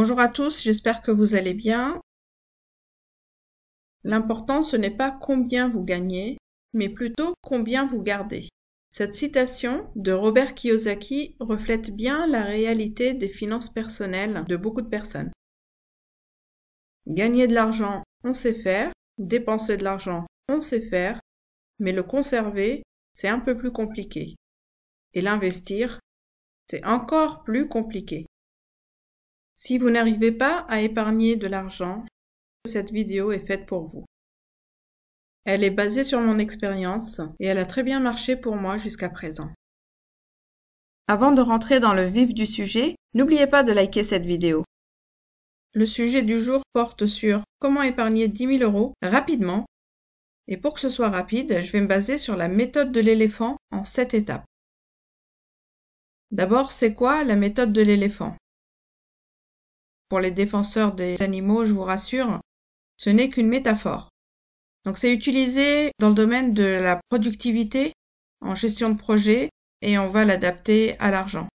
Bonjour à tous, j'espère que vous allez bien. L'important, ce n'est pas combien vous gagnez, mais plutôt combien vous gardez. Cette citation de Robert Kiyosaki reflète bien la réalité des finances personnelles de beaucoup de personnes. Gagner de l'argent, on sait faire. Dépenser de l'argent, on sait faire. Mais le conserver, c'est un peu plus compliqué. Et l'investir, c'est encore plus compliqué. Si vous n'arrivez pas à épargner de l'argent, cette vidéo est faite pour vous. Elle est basée sur mon expérience et elle a très bien marché pour moi jusqu'à présent. Avant de rentrer dans le vif du sujet, n'oubliez pas de liker cette vidéo. Le sujet du jour porte sur comment épargner 10 000 € rapidement. Et pour que ce soit rapide, je vais me baser sur la méthode de l'éléphant en 7 étapes. D'abord, c'est quoi la méthode de l'éléphant ? Pour les défenseurs des animaux, je vous rassure, ce n'est qu'une métaphore. Donc c'est utilisé dans le domaine de la productivité, en gestion de projet, et on va l'adapter à l'argent.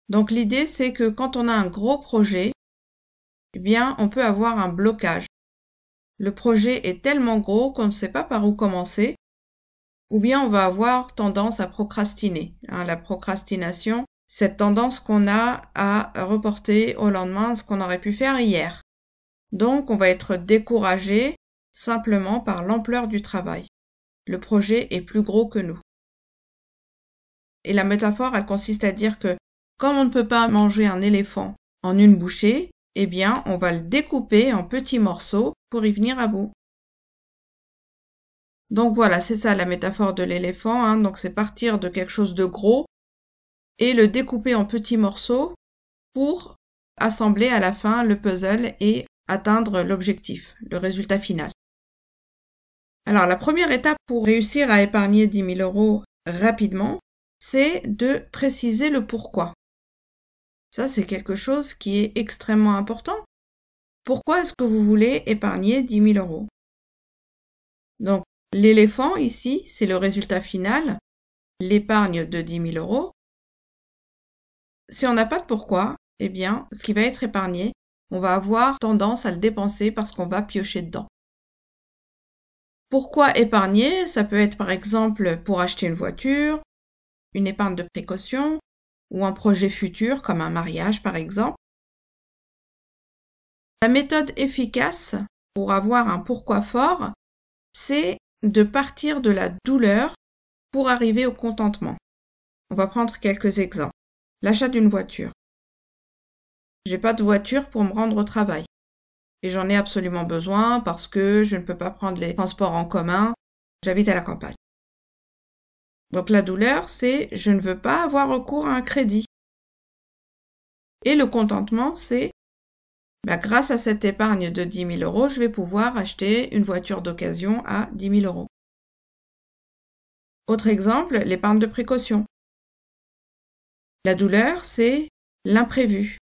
Donc l'idée, c'est que quand on a un gros projet, eh bien, on peut avoir un blocage. Le projet est tellement gros qu'on ne sait pas par où commencer, ou bien on va avoir tendance à procrastiner. La procrastination, cette tendance qu'on a à reporter au lendemain ce qu'on aurait pu faire hier. Donc, on va être découragé simplement par l'ampleur du travail. Le projet est plus gros que nous. Et la métaphore, elle consiste à dire que comme on ne peut pas manger un éléphant en une bouchée, eh bien, on va le découper en petits morceaux pour y venir à bout. Donc voilà, c'est ça la métaphore de l'éléphant. Donc c'est partir de quelque chose de gros et le découper en petits morceaux pour assembler à la fin le puzzle et atteindre l'objectif, le résultat final. Alors la première étape pour réussir à épargner 10 000 € rapidement, c'est de préciser le pourquoi. Ça, c'est quelque chose qui est extrêmement important. Pourquoi est-ce que vous voulez épargner 10 000 €? Donc, l'éléphant ici, c'est le résultat final, l'épargne de 10 000 €. Si on n'a pas de pourquoi, eh bien, ce qui va être épargné, on va avoir tendance à le dépenser parce qu'on va piocher dedans. Pourquoi épargner? Ça peut être par exemple pour acheter une voiture, une épargne de précaution ou un projet futur comme un mariage par exemple. La méthode efficace pour avoir un pourquoi fort, c'est de partir de la douleur pour arriver au contentement. On va prendre quelques exemples. L'achat d'une voiture. J'ai pas de voiture pour me rendre au travail. Et j'en ai absolument besoin parce que je ne peux pas prendre les transports en commun. J'habite à la campagne. Donc la douleur, c'est je ne veux pas avoir recours à un crédit. Et le contentement, c'est grâce à cette épargne de 10 000 €, je vais pouvoir acheter une voiture d'occasion à 10 000 €. Autre exemple, l'épargne de précaution. La douleur, c'est l'imprévu.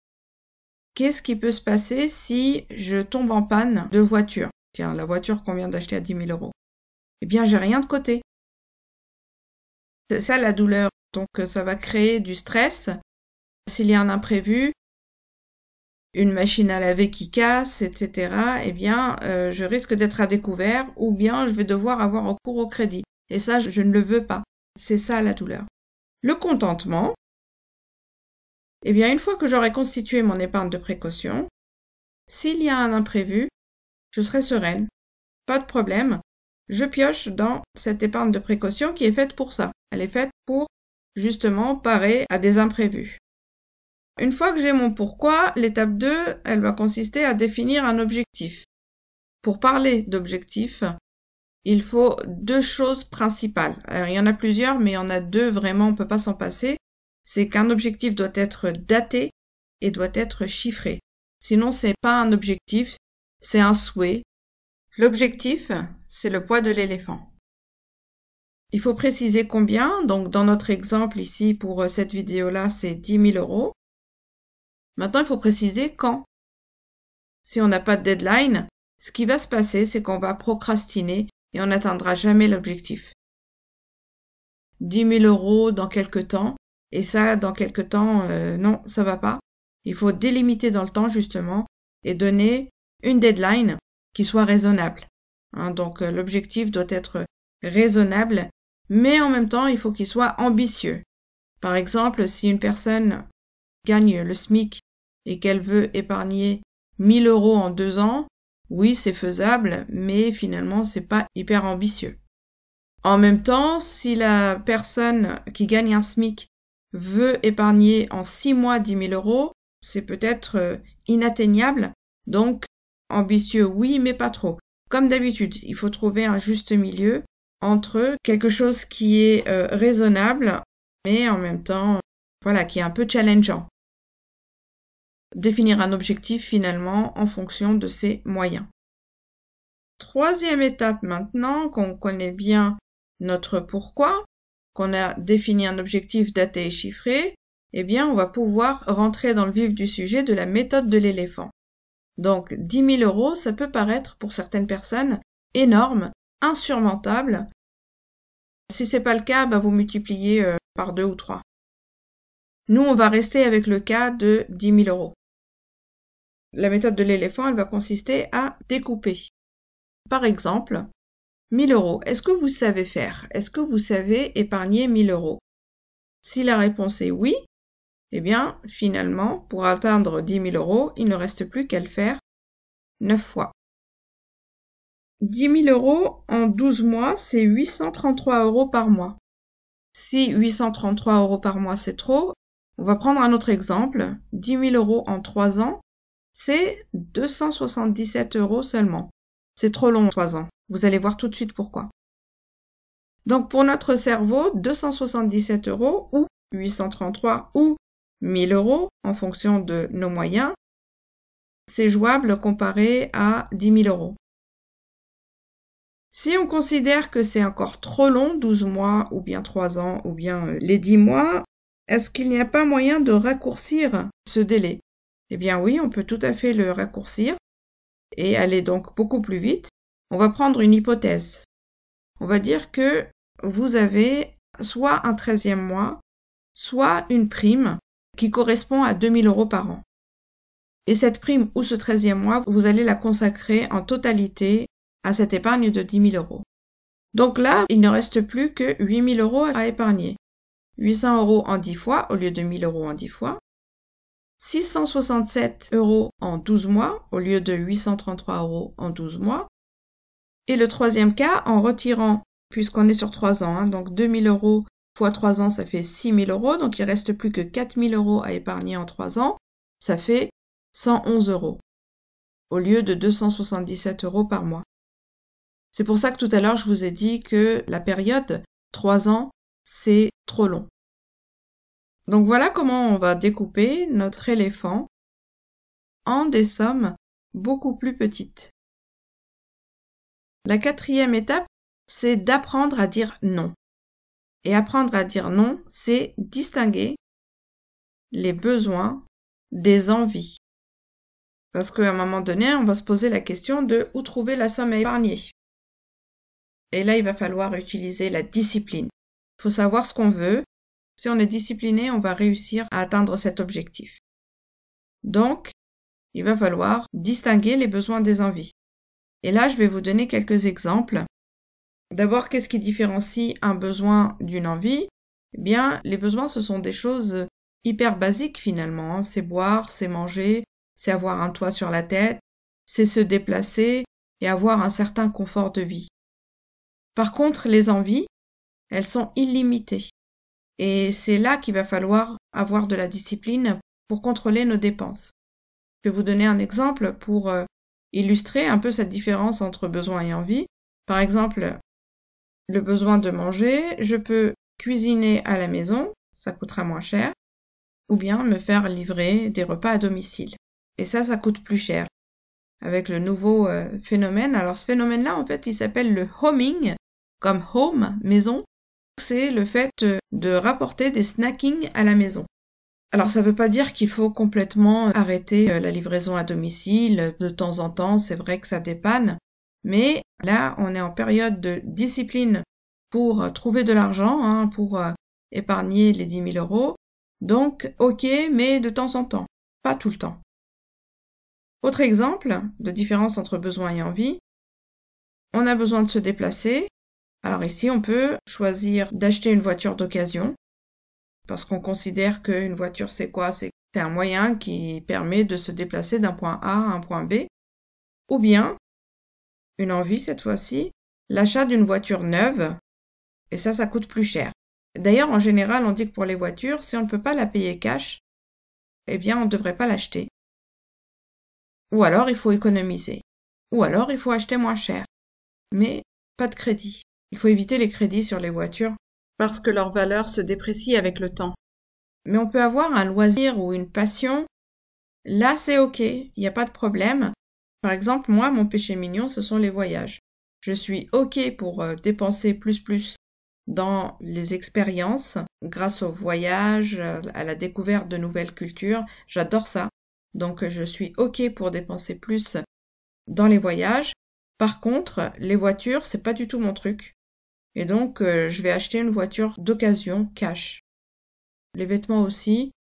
Qu'est-ce qui peut se passer si je tombe en panne de voiture? Tiens, la voiture qu'on vient d'acheter à 10 000 €. Eh bien, j'ai rien de côté. C'est ça la douleur. Donc, ça va créer du stress. S'il y a un imprévu, une machine à laver qui casse, etc., eh bien, je risque d'être à découvert ou bien je vais devoir avoir recours au crédit. Et ça, je ne le veux pas. C'est ça la douleur. Le contentement, eh bien, une fois que j'aurai constitué mon épargne de précaution, s'il y a un imprévu, je serai sereine. Pas de problème. Je pioche dans cette épargne de précaution qui est faite pour ça. Elle est faite pour, justement, parer à des imprévus. Une fois que j'ai mon pourquoi, l'étape 2, elle va consister à définir un objectif. Pour parler d'objectif, il faut 2 choses principales. Alors, il y en a plusieurs, mais il y en a 2 vraiment, on ne peut pas s'en passer. C'est qu'un objectif doit être daté et doit être chiffré. Sinon, c'est pas un objectif, c'est un souhait. L'objectif, c'est le poids de l'éléphant. Il faut préciser combien. Donc, dans notre exemple ici, pour cette vidéo-là, c'est 10 000 €. Maintenant, il faut préciser quand. Si on n'a pas de deadline, ce qui va se passer, c'est qu'on va procrastiner et on n'atteindra jamais l'objectif. 10 000 € dans quelques temps. Et ça, dans quelques temps, non, ça va pas. Il faut délimiter dans le temps, justement, et donner une deadline qui soit raisonnable. Donc, l'objectif doit être raisonnable, mais en même temps, il faut qu'il soit ambitieux. Par exemple, si une personne gagne le SMIC et qu'elle veut épargner 1000 € en 2 ans, oui, c'est faisable, mais finalement, c'est pas hyper ambitieux. En même temps, si la personne qui gagne un SMIC veut épargner en 6 mois 10 000 €, c'est peut-être inatteignable. Donc, ambitieux, oui, mais pas trop. Comme d'habitude, il faut trouver un juste milieu entre quelque chose qui est raisonnable, mais en même temps, voilà, qui est un peu challengeant. Définir un objectif finalement en fonction de ses moyens. Troisième étape maintenant, qu'on connaît bien notre pourquoi, qu'on a défini un objectif daté et chiffré, eh bien on va pouvoir rentrer dans le vif du sujet de la méthode de l'éléphant. Donc 10 000 €, ça peut paraître pour certaines personnes énorme, insurmontable. Si c'est pas le cas, vous multipliez par 2 ou 3. Nous, on va rester avec le cas de 10 000 €. La méthode de l'éléphant, elle va consister à découper. Par exemple, 1000 €. Est-ce que vous savez faire? Est-ce que vous savez épargner 1000 €? Si la réponse est oui, eh bien, finalement, pour atteindre 10 000 €, il ne reste plus qu'à le faire 9 fois. 10 000 € en 12 mois, c'est 833 € par mois. Si 833 € par mois, c'est trop, on va prendre un autre exemple. 10 000 € en 3 ans, c'est 277 € seulement. C'est trop long, 3 ans. Vous allez voir tout de suite pourquoi. Donc, pour notre cerveau, 277 € ou 833 ou 1000 € en fonction de nos moyens, c'est jouable comparé à 10 000 €. Si on considère que c'est encore trop long, 12 mois ou bien 3 ans ou bien les 10 mois, est-ce qu'il n'y a pas moyen de raccourcir ce délai? Eh bien oui, on peut tout à fait le raccourcir et aller donc beaucoup plus vite. On va prendre une hypothèse. On va dire que vous avez soit un 13e mois, soit une prime qui correspond à 2 000 € par an. Et cette prime ou ce 13e mois, vous allez la consacrer en totalité à cette épargne de 10 000 €. Donc là, il ne reste plus que 8 000 € à épargner. 800 € en 10 fois au lieu de 1 000 € en 10 fois. 667 € en 12 mois au lieu de 833 € en 12 mois. Et le troisième cas, en retirant, puisqu'on est sur 3 ans, donc 2 000 € fois 3 ans, ça fait 6 000 €, donc il ne reste plus que 4 000 € à épargner en 3 ans, ça fait 111 € au lieu de 277 € par mois. C'est pour ça que tout à l'heure, je vous ai dit que la période 3 ans, c'est trop long. Donc voilà comment on va découper notre éléphant en des sommes beaucoup plus petites. La quatrième étape, c'est d'apprendre à dire non. Et apprendre à dire non, c'est distinguer les besoins des envies. Parce qu'à un moment donné, on va se poser la question de où trouver la somme à épargner. Et là, il va falloir utiliser la discipline. Il faut savoir ce qu'on veut. Si on est discipliné, on va réussir à atteindre cet objectif. Donc, il va falloir distinguer les besoins des envies. Et là, je vais vous donner quelques exemples. D'abord, qu'est-ce qui différencie un besoin d'une envie? Eh bien, les besoins, ce sont des choses hyper basiques finalement. C'est boire, c'est manger, c'est avoir un toit sur la tête, c'est se déplacer et avoir un certain confort de vie. Par contre, les envies, elles sont illimitées. Et c'est là qu'il va falloir avoir de la discipline pour contrôler nos dépenses. Je vais vous donner un exemple pour illustrer un peu cette différence entre besoin et envie. Par exemple, le besoin de manger, je peux cuisiner à la maison, ça coûtera moins cher, ou bien me faire livrer des repas à domicile. Et ça coûte plus cher. Avec le nouveau phénomène, alors ce phénomène-là, en fait, il s'appelle le homing, comme home, maison. C'est le fait de rapporter des snackings à la maison. Alors ça veut pas dire qu'il faut complètement arrêter la livraison à domicile, de temps en temps, c'est vrai que ça dépanne, mais là on est en période de discipline pour trouver de l'argent, pour épargner les 10 000 €, donc ok, mais de temps en temps. pas tout le temps. Autre exemple de différence entre besoin et envie. On a besoin de se déplacer. Alors ici, on peut choisir d'acheter une voiture d'occasion parce qu'on considère qu'une voiture, c'est quoi? C'est un moyen qui permet de se déplacer d'un point A à un point B. Ou bien, une envie cette fois-ci, l'achat d'une voiture neuve. Et ça coûte plus cher. D'ailleurs, en général, on dit que pour les voitures, si on ne peut pas la payer cash, eh bien, on ne devrait pas l'acheter. Ou alors, il faut économiser. Ou alors, il faut acheter moins cher. Mais pas de crédit. Il faut éviter les crédits sur les voitures parce que leur valeur se déprécie avec le temps. Mais on peut avoir un loisir ou une passion. Là, c'est OK. Il n'y a pas de problème. Par exemple, moi, mon péché mignon, ce sont les voyages. Je suis OK pour dépenser plus dans les expériences grâce au voyage, à la découverte de nouvelles cultures. J'adore ça. Donc, je suis OK pour dépenser plus dans les voyages. Par contre, les voitures, c'est pas du tout mon truc. Et donc, je vais acheter une voiture d'occasion cash. Les vêtements aussi.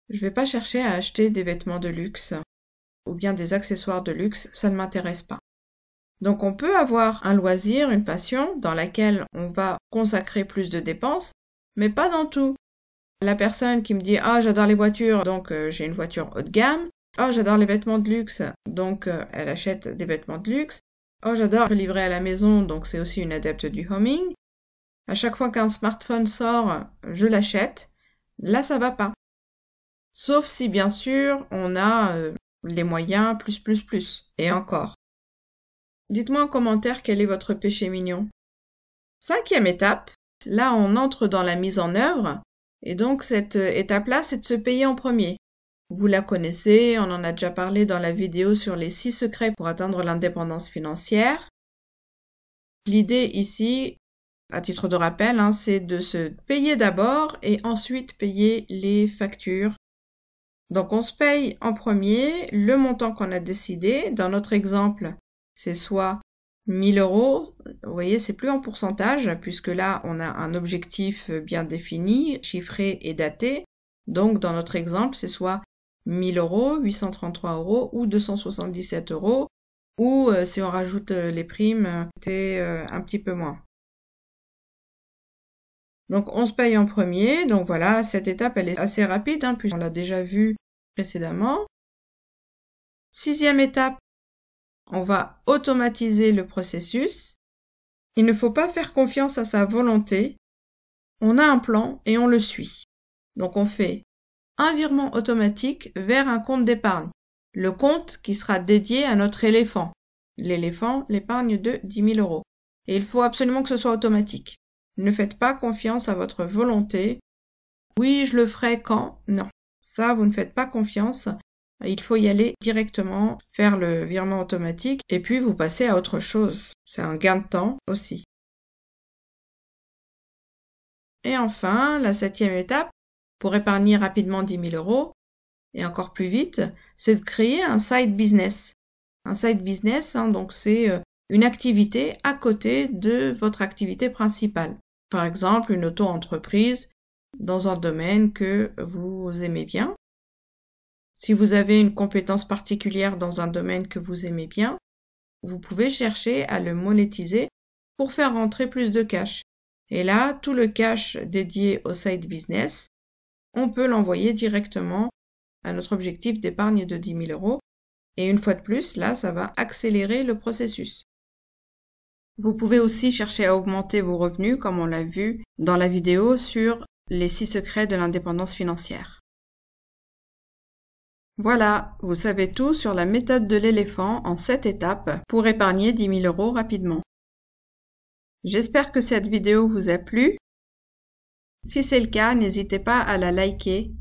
Je vais pas chercher à acheter des vêtements de luxe ou bien des accessoires de luxe. Ça ne m'intéresse pas. Donc, on peut avoir un loisir, une passion dans laquelle on va consacrer plus de dépenses, mais pas dans tout. La personne qui me dit « Ah, j'adore les voitures, donc j'ai une voiture haut de gamme. Ah, j'adore les vêtements de luxe, donc elle achète des vêtements de luxe. Oh, j'adore livrer à la maison, donc c'est aussi une adepte du homing. À chaque fois qu'un smartphone sort, je l'achète. Là, ça va pas. Sauf si, bien sûr, on a les moyens plus. Et encore. Dites-moi en commentaire quel est votre péché mignon. 5e étape. Là, on entre dans la mise en œuvre. Et donc, cette étape-là, c'est de se payer en premier. Vous la connaissez, on en a déjà parlé dans la vidéo sur les 6 secrets pour atteindre l'indépendance financière. L'idée ici, à titre de rappel, c'est de se payer d'abord et ensuite payer les factures. Donc on se paye en premier le montant qu'on a décidé. Dans notre exemple, c'est soit 1 000 €. Vous voyez, c'est plus en pourcentage puisque là, on a un objectif bien défini, chiffré et daté. Donc dans notre exemple, c'est soit 1 000 €, 833 € ou 277 €, ou si on rajoute les primes, c'est un petit peu moins. Donc on se paye en premier, donc voilà, cette étape elle est assez rapide, puisqu'on l'a déjà vu précédemment. 6e étape, on va automatiser le processus. Il ne faut pas faire confiance à sa volonté. On a un plan et on le suit. Donc on fait un virement automatique vers un compte d'épargne. Le compte qui sera dédié à notre éléphant. L'éléphant, l'épargne de 10 000 €. Et il faut absolument que ce soit automatique. Ne faites pas confiance à votre volonté. Oui, je le ferai quand? Non. Ça, vous ne faites pas confiance. Il faut y aller directement, faire le virement automatique et puis vous passez à autre chose. C'est un gain de temps aussi. Et enfin, la 7e étape, pour épargner rapidement 10 000 € et encore plus vite, c'est de créer un side business. Un side business, donc c'est une activité à côté de votre activité principale. Par exemple, une auto-entreprise dans un domaine que vous aimez bien. Si vous avez une compétence particulière dans un domaine que vous aimez bien, vous pouvez chercher à le monétiser pour faire rentrer plus de cash. Et là, tout le cash dédié au side business, on peut l'envoyer directement à notre objectif d'épargne de 10 000 €. Et une fois de plus, là, ça va accélérer le processus. Vous pouvez aussi chercher à augmenter vos revenus, comme on l'a vu dans la vidéo sur les 6 secrets de l'indépendance financière. Voilà, vous savez tout sur la méthode de l'éléphant en 7 étapes pour épargner 10 000 € rapidement. J'espère que cette vidéo vous a plu. Si c'est le cas, n'hésitez pas à la liker